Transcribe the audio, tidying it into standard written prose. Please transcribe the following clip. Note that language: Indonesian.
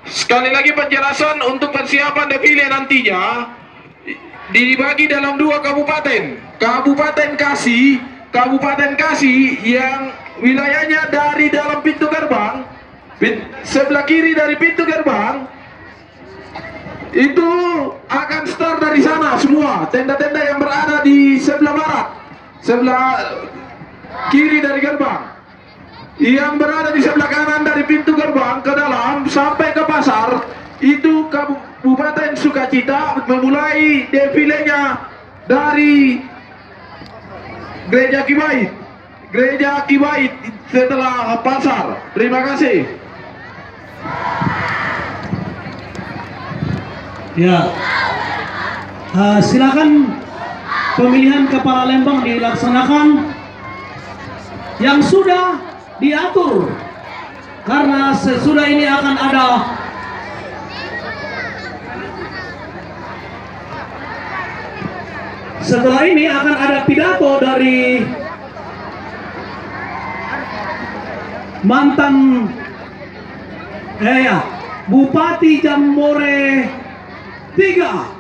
Sekali lagi penjelasan untuk persiapan defile nantinya dibagi dalam 2 kabupaten. Kabupaten Kasih yang wilayahnya dari dalam pintu gerbang, sebelah kiri dari pintu gerbang, itu akan start dari sana semua. Tenda-tenda yang berada di sebelah barat, sebelah kiri dari gerbang, yang berada di sebelah kanan dari pintu gerbang ke dalam sampai ke pasar, itu Kabupaten Sukacita memulai defilenya dari Gereja Kibait setelah pasar. Terima kasih. Ya, silakan pemilihan kepala Lembang dilaksanakan yang sudah diatur, karena sesudah ini akan ada pidato dari mantan Bupati Jambore 3